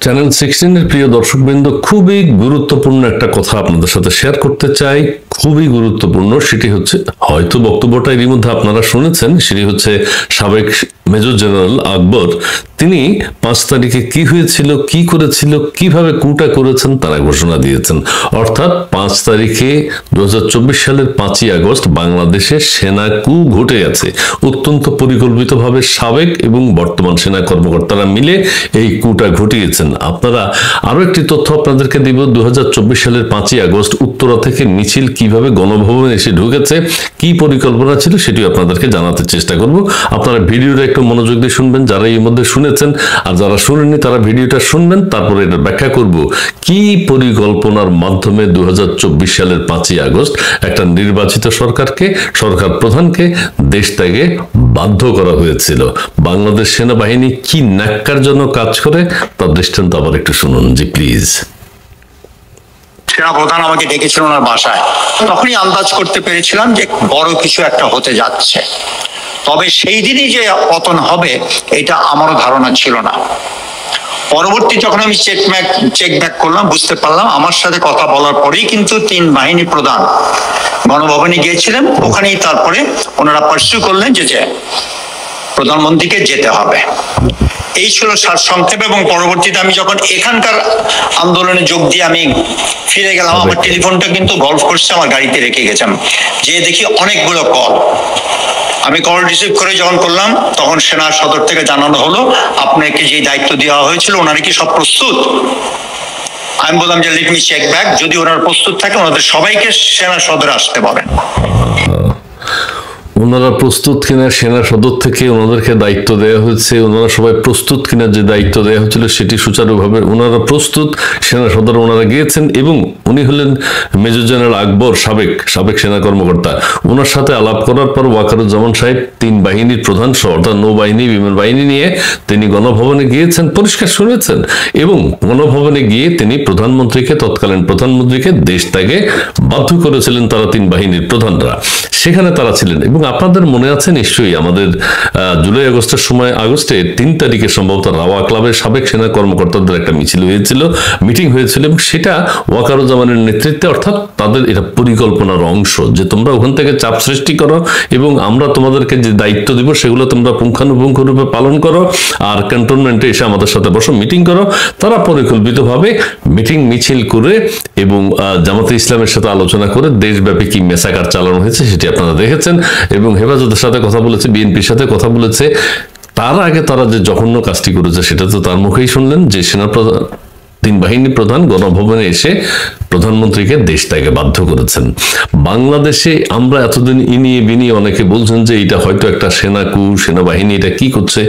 Channel 16 এর প্রিয় দর্শকবৃন্দ, খুবই গুরুত্বপূর্ণ একটা কথা আপনাদের সাথে শেয়ার করতে চাই। খুবই গুরুত্বপূর্ণ, সেটি হচ্ছে, হয়তো বক্তব্যটা এরই মধ্যে আপনারা শুনেছেন, সেটি হচ্ছে সাবেক মেজর জেনারেল আকবর তিনি 5 তারিখে কি হয়েছিল, কি করেছিল, কিভাবে কুটা করেছেন তারা ঘোষণা দিয়েছেন। অর্থাৎ 5 তারিখে 2024 সালের 5ই আগস্ট বাংলাদেশে সেনা কু ঘটে গেছে। অত্যন্ত পরিকল্পিতভাবে সাবেক এবং বর্তমান সেনা কর্মকর্তারা মিলে এই কুটা ঘটিয়েছেন। আপনারা আরো একটি তথ্য আপনাদেরকে দিব। 2024 সালের 5ই আগস্ট উত্তরা থেকে মিছিল কিভাবে গণভবনে এসে ঢুকেছে, কি পরিকল্পনা ছিল, সেটিও আপনাদেরকে জানাতে চেষ্টা করব। আপনারা ভিডিওটা একটু মনোযোগ দিয়ে শুনবেন, যারা এই মধ্যে শুনেছেন, আর যারা শুনেননি তারা ভিডিওটা শুনবেন, তারপরে এটা ব্যাখ্যা করব কি পরিকল্পনার মাধ্যমে 2024 সালের 5ই আগস্ট একটা নির্বাচিত সরকারকে, সরকার প্রধানকে দেশ ত্যাগে বাধ্য করা হয়েছিল। বাংলাদেশ সেনাবাহিনী কি ন্যাক্কারজনক কাজ করে তার দৃষ্টান্ত আবার একটু শুনুন জি প্লিজ। সেনাপ্রধান আমাকে ডেকেছিল ওনার বাসায়, তখনই আন্দাজ করতে পেরেছিলাম যে বড় কিছু একটা হতে যাচ্ছে। তবে সেই দিনই যে পতন হবে এটা আমারও ধারণা ছিল না। পরবর্তী যখন আমি চেক ব্যাক করলাম, বুঝতে পারলাম আমার সাথে কথা বলার পরেই কিন্তু 3 বাহিনী প্রধান গণভবনে গিয়েছিলেন। ওখানেই তারপরে ওনারা পার্সু করলেন যে প্রধানমন্ত্রীকে যেতে হবে। এই ছিল সারসংক্ষেপ। এবং পরবর্তীতে আমি যখন এখানকার আন্দোলনে যোগ দিয়ে আমি ফিরে গেলাম, আমার টেলিফোনটা কিন্তু গল্ফ করছে, আমার গাড়িতে রেখে গেছিলাম। যে দেখি অনেকগুলো কল। আমি কল রিসিভ করে যখন করলাম, তখন সেনা সদর থেকে জানানো হলো আপনাকে যে দায়িত্ব দেওয়া হয়েছিল ওনারা কি সব প্রস্তুত। আমি বললাম যে লেট মি চেক ব্যাক, যদি ওনারা প্রস্তুত থাকে ওনাদের সবাইকে সেনা সদরে আসতে বলেন। ওনারা প্রস্তুত কিনা, সেনা সদর থেকে ওনাদেরকে দায়িত্ব দেওয়া হয়েছে, ওনারা সবাই প্রস্তুত কিনা, যে দায়িত্ব দেওয়া হয়েছিল সেটি সুচারুভাবে ওনারা প্রস্তুত, সেনা সদরে ওনারা গিয়েছেন। এবং উনি হলেন মেজর জেনারেল আকবর, সাবেক সেনা কর্মকর্তা। ওনার সাথে আলাপ করার পর ওয়াকারুজ্জামান সাহেব 3 বাহিনীর প্রধান সহ, অর্থাৎ নৌবাহিনী, বিমান বাহিনী নিয়ে তিনি গণভবনে গিয়েছেন, পরিষ্কার শুনেছেন। এবং গণভবনে গিয়ে তিনি তৎকালীন প্রধানমন্ত্রীকে দেশ ত্যাগে বাধ্য করেছিলেন তারা 3 বাহিনীর প্রধানরা। সেখানে তারা ছিলেন। এবং আপনাদের মনে আছে নিশ্চয়ই, আমাদের জুলাই আগস্টের সময়, আগস্টে 3 তারিখে সম্ভবত রাওয়া ক্লাবের সাবেক সেনা কর্মকর্তাদের একটা মিছিল হয়েছিল, মিটিং হয়েছিল, এবং সেটা ওয়াকারুজ্জামানের নেতৃত্বে, অর্থাৎ তাদের এটা পরিকল্পনার অংশ যে তোমরা ওখান থেকে চাপ সৃষ্টি করো এবং আমরা তোমাদেরকে যে দায়িত্ব দিব সেগুলো তোমরা পুঙ্খানুপুঙ্খ রূপে পালন করো, আর ক্যান্টনমেন্টে এসে আমাদের সাথে বসো, মিটিং করো। তারা পরিকল্পিতভাবে মিটিং মিছিল করে এবং জামাতে ইসলামের সাথে আলোচনা করে দেশব্যাপী কি মেসাকার চালানো হয়েছে সেটি আপনারা দেখেছেন। এবং হেফাজতের সাথে কথা বলেছে, বিএনপির সাথে কথা বলেছে। তার আগে তারা যে জঘন্য কাজটি করেছে সেটা তো তার মুখেই শুনলেন, যে সেনাপ্রধান 3 বাহিনী প্রধান গণভবনে এসে প্রধানমন্ত্রীকে দেশ ত্যাগে বাধ্য করেছেন। বাংলাদেশে আমরা এতদিন ইনিয়ে বিনিয়ে অনেকে বলছেন যে এটা হয়তো একটা সেনাবাহিনী এটা কি করছে,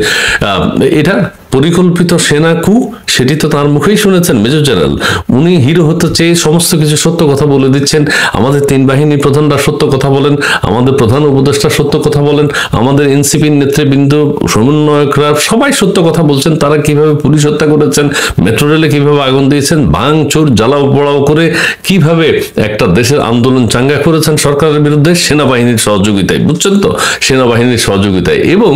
এটা পরিকল্পিত সেনা কু, সেটি তো তার মুখেই শুনেছেন মেজর জেনারেল। উনি হিরো হতে চেয়ে সমস্ত কিছু সত্য কথা বলে দিচ্ছেন। আমাদের 3 বাহিনী প্রধানরা সত্য কথা বলেন, আমাদের প্রধান উপদেষ্টা সত্য কথা বলেন, আমাদের এনসিপির নেতৃবৃন্দ, সমন্বয়করা সবাই সত্য কথা বলছেন। তারা কিভাবে পুলিশ হত্যা করেছেন, মেট্রো রেলে কিভাবে আগুন দিয়েছেন, ভাঙচুর জ্বালাও পোড়াও করে কিভাবে একটা দেশের আন্দোলন চাঙ্গা করেছেন সরকারের বিরুদ্ধে সেনাবাহিনীর সহযোগিতায়, বুঝছেন তো, সেনাবাহিনীর সহযোগিতায়। এবং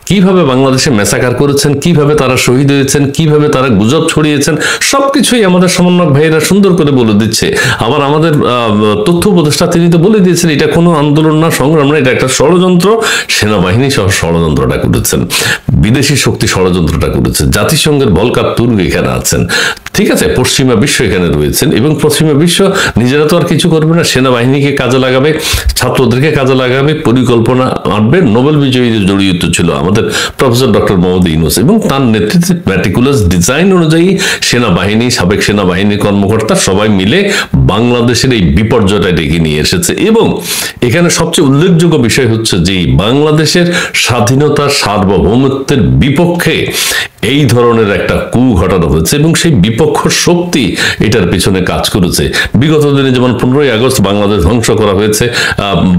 কিভাবে বাংলাদেশে মেসাকার করেছেন, কিভাবে তারা শহীদ হয়েছেন, কিভাবে তারা গুজব ছড়িয়েছেন, সবকিছুই আমাদের সমন্বয়ক ভাইয়েরা সুন্দর করে বলে দিচ্ছে। আবার আমাদের তথ্য উপদেষ্টা তিনি তো বলে দিয়েছেন এটা কোনো আন্দোলন না, সংগ্রাম না, এটা একটা ষড়যন্ত্র। সেনাবাহিনী সহ ষড়যন্ত্রটা করেছেন, বিদেশি শক্তি ষড়যন্ত্রটা করেছে, জাতিসংঘের ভলকার তুর্ক এখানে আছেন, ঠিক আছে, পশ্চিমা বিশ্ব এখানে রয়েছেন। এবং পশ্চিমা বিশ্ব নিজেরা তো আর কিছু করবে না, সেনাবাহিনীকে কাজে লাগাবে, ছাত্রদেরকে কাজে লাগাবে, পরিকল্পনা আনবে। নোবেল বিজয়ী জড়িত ছিল আমাদের প্রফেসর ডক্টর মোহাম্মদ ইউনূস, এবং তার নেতৃত্বে ম্যাটিকুলাস ডিজাইন অনুযায়ী সেনাবাহিনী, সাবেক সেনাবাহিনী কর্মকর্তা সবাই মিলে বাংলাদেশের এই বিপর্যয়টা ডেকে নিয়ে এসেছে। এবং এখানে সবচেয়ে উল্লেখযোগ্য বিষয় হচ্ছে যে বাংলাদেশের স্বাধীনতার সার্বভৌমত্বের বিপক্ষে এই ধরনের একটা কু ঘটানো হয়েছে, এবং সেই বিপক্ষ শক্তি এটার পিছনে কাজ করেছে। বিগত দিনে যেমন 15ই আগস্ট বাংলাদেশ ধ্বংস করা হয়েছে,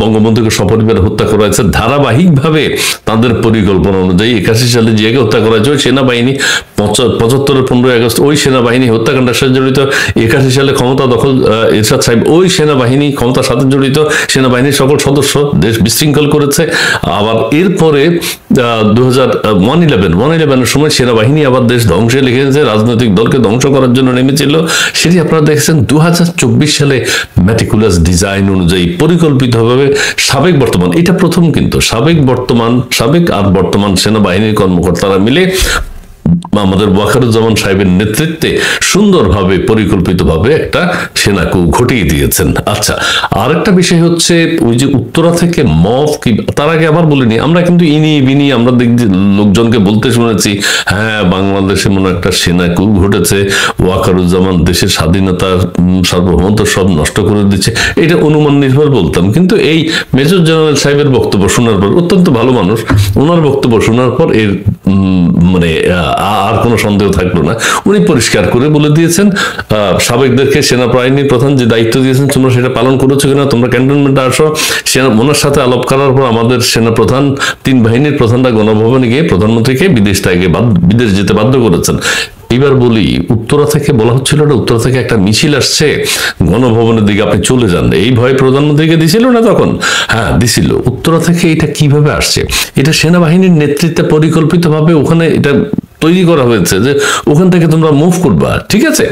বঙ্গবন্ধুকে সপরিবারে হত্যা করা হয়েছে, ধারাবাহিকভাবে তাদের পরিকল্পনা অনুযায়ী 81 সালে জিয়াকে হত্যা করা হয়েছে ওই সেনাবাহিনী, 75-এর 15ই আগস্ট ওই সেনাবাহিনী হত্যাকাণ্ডের সাথে জড়িত, 81 সালে ক্ষমতা দখল এরশাদ সাহেব ওই সেনাবাহিনী ক্ষমতার সাথে জড়িত, সেনাবাহিনীর সকল সদস্য দেশ বিশৃঙ্খল করেছে। আবার এরপরে 2011 সময় সেনাবাহিনী আবার দেশ ধ্বংসে লেগেছে, রাজনৈতিক দলকে ধ্বংস করার জন্য নেমেছিল, সেটি আপনারা দেখেছেন 2024 সালে ম্যাটিকুলাস ডিজাইন অনুযায়ী পরিকল্পিতভাবে সাবেক বর্তমান, এটা প্রথম কিন্তু সাবেক আর বর্তমান সেনাবাহিনীর কর্মকর্তারা মিলে আমাদের ওয়াকারুজ্জামান সাহেবের নেতৃত্বে সুন্দরভাবে পরিকল্পিতভাবে একটা সেনাকু ঘটিয়ে দিয়েছেন। আচ্ছা, আরেকটা বিষয় হচ্ছে ওই যে উত্তরা থেকে মফ কি, তার আগে আবার বলিনি, আমরা কিন্তু ইনি বিনি আমরা লোকজনকে বলতে শুনেছি, হ্যাঁ বাংলাদেশে মনে একটা সেনাকু ঘটেছে, ওয়াকারুজ্জামান দেশের স্বাধীনতার সার্বভৌমত্ব সব নষ্ট করে দিচ্ছে, এটা অনুমান নির্ভর বলতাম। কিন্তু এই মেজর জেনারেল সাহেবের বক্তব্য শোনার পর, অত্যন্ত ভালো মানুষ, ওনার বক্তব্য শোনার পর এর মানে আর কোনো সন্দেহ থাকলো না। উনি পরিষ্কার করে বলে দিয়েছেন সাবেকদেরকে সেনাবাহিনীর প্রধান যে দায়িত্ব দিয়েছেন তোমরা সেটা পালন করেছো কিনা, তোমরা ক্যান্টনমেন্টে আসো। ওনার সাথে আলাপ করার পর আমাদের সেনা প্রধান 3 বাহিনীর প্রধানরা গণভবনে গিয়ে প্রধানমন্ত্রীকে বিদেশ যেতে বাধ্য করেছেন। এবার বলি, উত্তরা থেকে বলা হচ্ছিল না, উত্তরা থেকে একটা মিছিল আসছে গণভবনের দিকে, আপনি চলে যান, এই ভয় প্রধানমন্ত্রীকে দিছিল না তখন? হ্যাঁ দিছিল। উত্তরা থেকে এটা কিভাবে আসছে? এটা সেনাবাহিনীর নেতৃত্বে পরিকল্পিতভাবে ওখানে এটা তৈরি করা হয়েছে যে ওখান থেকে তোমরা মুভ করবা, ঠিক আছে?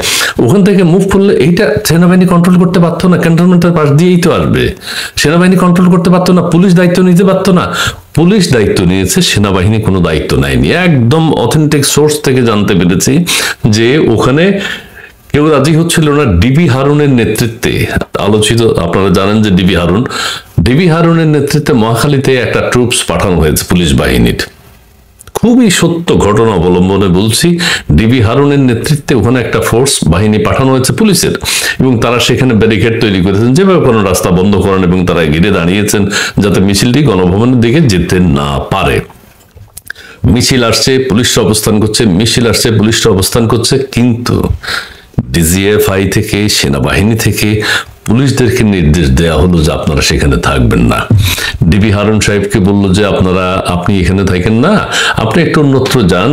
ওখান থেকে মুভ করলে এইটা সেনাবাহিনী কন্ট্রোল করতে পারতো না, ক্যান্টনমেন্টের পাশ দিয়েই তো আসবে। সেনাবাহিনী কন্ট্রোল করতে পারতো না, পুলিশ দায়িত্ব নিতে পারতো না। পুলিশ দায়িত্ব নিয়েছে, সেনাবাহিনী কোনো দায়িত্ব নেয়নি। একদম অথেন্টিক সোর্স থেকে জানতে পেরেছি যে ওখানে কেউ রাজি হচ্ছিল না। ডিবি হারুনের নেতৃত্বে আলোচিত, আপনারা জানেন যে ডিবি হারুনের নেতৃত্বে মহাখালীতে একটা ট্রুপস পাঠানো হয়েছে পুলিশ বাহিনীর। খুবই সত্য ঘটনা অবলম্বনে বলছি, ডিবি হারুনের নেতৃত্বে ওখানে একটা ফোর্স বাহিনী পাঠানো হয়েছে পুলিশের, এবং তারা সেখানে ব্যারিকেড তৈরি করেছেন, যেভাবে কোনো রাস্তা বন্ধ করেন, এবং তারা ঘিরে দাঁড়িয়েছেন যাতে মিছিলটি গণভবনের দিকে যেতে না পারে। মিছিল আসছে, পুলিশরা অবস্থান করছে, কিন্তু ডিজিএফআই থেকে, সেনাবাহিনী থেকে পুলিশদেরকে নির্দেশ দেওয়া হলো যে আপনারা সেখানে থাকবেন না। ডিবি হারুন সাহেবকে বললো যে আপনি এখানে থাকেন না, আপনি একটু অন্যত্র যান।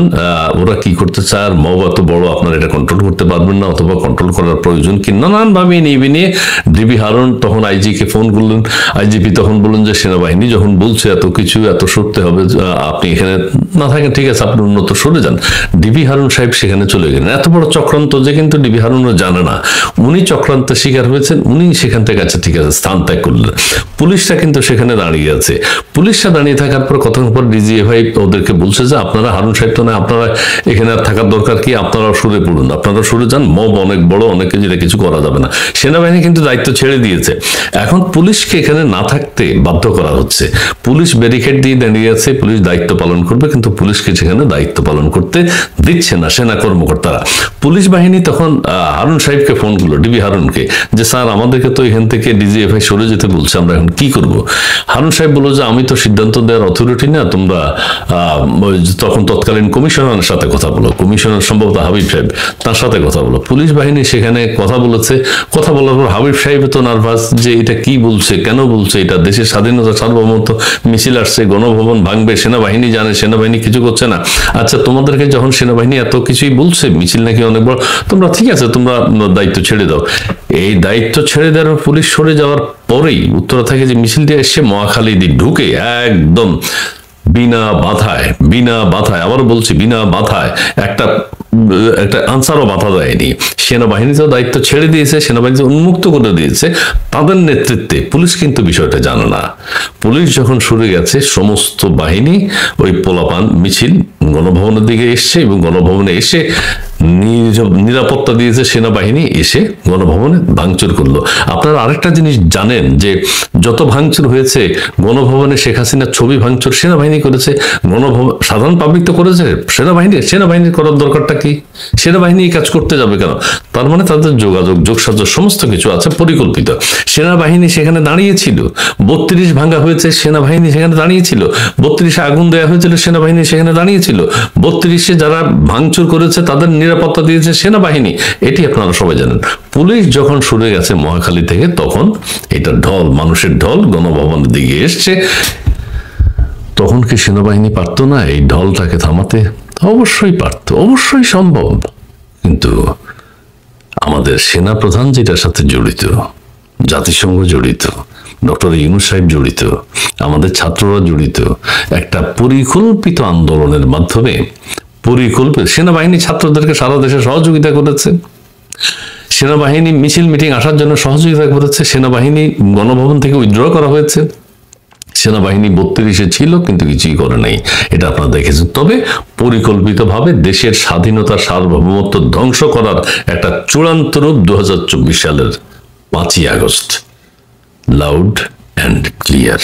ওরা কি করতে চায়, আর মব এত বড়, আপনারা এটা কন্ট্রোল করতে পারবেন না, অথবা কন্ট্রোল করার প্রয়োজন কি, নানানভাবে নিয়ে ডিবি হারুন তখন আইজিকে ফোন করলেন। আইজিপি তখন বললেন যে সেনাবাহিনী যখন বলছে এত কিছু, এত সরতে হবে, আপনি এখানে না থাকেন, ঠিক আছে আপনি অন্যত্র সরে যান। ডিবি হারুন সাহেব সেখানে চলে গেলেন। এত বড় চক্রান্ত যে কিন্তু ডিবি হারুনও জানে না, উনি চক্রান্তের শিকার হয়েছেন, উনি সেখান থেকে আচ্ছা ঠিক আছে স্থান ত্যাগ করলেন। পুলিশটা কিন্তু সেখানে দাঁড়িয়ে আছে। পুলিশটা দাঁড়িয়ে থাকার পর কতক্ষণ পর ডিজিএফআই ওদেরকে বলছে যে আপনারা, হারুন সাহেব তো না, আপনারা এখানে আর থাকার দরকার কি, আপনারাও সরে পড়ুন, আপনারা সরে যান, মব অনেক বড়, অনেক কিছু করা যাবে না। সেনাবাহিনী কিন্তু দায়িত্ব ছেড়ে দিয়েছে। এখন পুলিশকে এখানে না থাকতে বাধ্য করা হচ্ছে। পুলিশ ব্যারিকেড দিয়ে দাঁড়িয়ে আছে, পুলিশ দায়িত্ব পালন করবে, কিন্তু পুলিশকে সেখানে দায়িত্ব পালন করতে দিচ্ছে না সেনা কর্মকর্তারা। পুলিশ বাহিনী তখন হারুন সাহেবকে ফোন করলো, ডিবি হারুনকে, যে স্যার আমাদেরকে তো এখান থেকে ডিজিএফআই সরে যেতে বলছে, আমরা এখন কি করব? হারুন সাহেব বললো যে আমি তো সিদ্ধান্ত দেওয়ার অথরিটি না, তোমরা তখন তৎকালীন কমিশনারের সাথে কথা বলো, কমিশনার সম্ভবত হাবিব সাহেব, তার সাথে কথা বলো। পুলিশ বাহিনী সেখানে কথা বলেছে। কথা বলার পর হাবিব সাহেব তো নার্ভাস যে এটা কি বলছে, কেন বলছে, এটা দেশের স্বাধীনতা সার্বভৌমত্ব, মিছিল আসছে, গণভবন ভাঙবে, সেনাবাহিনী জানে, সেনাবাহিনী কিছু করছে না। আচ্ছা তোমাদেরকে যখন সেনাবাহিনী এত কিছুই বলছে, মিছিল নাকি অনেক বড়, তোমরা ঠিক আছে তোমরা দায়িত্ব ছেড়ে দাও। এই দায়িত্ব ছেড়ে দেওয়ার পুলিশ সরে যাওয়ার পরেই উত্তরা থেকে যে মিছিলটি এসছে মহাখালী দিয়ে ঢুকে একদম বিনা বাধায়, আবারও বলছি বিনা বাধায়, একটা আনসারও বাধা দেয়নি। সেনাবাহিনী তো দায়িত্ব ছেড়ে দিয়েছে, সেনাবাহিনী উন্মুক্ত করে দিয়েছে তাদের নেতৃত্বে। পুলিশ কিন্তু বিষয়টা জানে না। পুলিশ যখন সরে গেছে, সমস্ত বাহিনী ওই পোলাপান মিছিল গণভবনের দিকে এসছে, এবং গণভবনে এসে নিরাপত্তা দিয়েছে সেনাবাহিনী, এসে গণভবনে ভাঙচুর করলো। আপনারা আরেকটা জিনিস জানেন যে যত ভাঙচুর হয়েছে গণভবনে, শেখ হাসিনার ছবি ভাঙচুর সেনাবাহিনী করেছে, গণভবন সাধারণ পাবলিক তো করেছে, সেনাবাহিনীর করার দরকারটা কি? সেনাবাহিনী এই কাজ করতে যাবে কেন? তার মানে তাদের যোগসাজশ সমস্ত কিছু আছে পরিকল্পিত। সেনাবাহিনী সেখানে দাঁড়িয়েছিল, 32 ভাঙা হয়েছে, সেনাবাহিনী সেখানে দাঁড়িয়েছিল, 32 আগুন দেওয়া হয়েছিল, সেনাবাহিনী সেখানে দাঁড়িয়েছিল, 32 যারা ভাঙচুর করেছে তাদের নিরাপত্তা দিয়েছে সেনাবাহিনী। এটি আপনারা সবাই জানেন। পুলিশ যখন সরে গেছে মহাখালী থেকে, তখন এটা ঢল, মানুষের ঢল গণভবনের দিকে এসছে। তখন কি সেনাবাহিনী পারত না এই ঢলটাকে থামাতে? অবশ্যই পারত, অবশ্যই সম্ভব। কিন্তু আমাদের সেনা প্রধান যেটার সাথে জড়িত, জাতিসংঘ জড়িত, ডক্টর ইউনূস সাহেব জড়িত, আমাদের ছাত্ররা জড়িত একটা পরিকল্পিত আন্দোলনের মাধ্যমে। সেনাবাহিনী ছাত্রদেরকে সারা দেশে সহযোগিতা করেছে, সেনাবাহিনী মিছিল মিটিং আসার জন্য সহযোগিতা করেছে, সেনাবাহিনী গণভবন থেকে উইথড্র করা হয়েছে, সেনাবাহিনী 32-এ ছিল কিন্তু কিছুই করে নাই, এটা আপনারা দেখেছেন। তবে পরিকল্পিতভাবে দেশের স্বাধীনতা সার্বভৌমত্ব ধ্বংস করার একটা চূড়ান্ত রূপ 2024 সালের 5ই আগস্ট, লাউড অ্যান্ড ক্লিয়ার।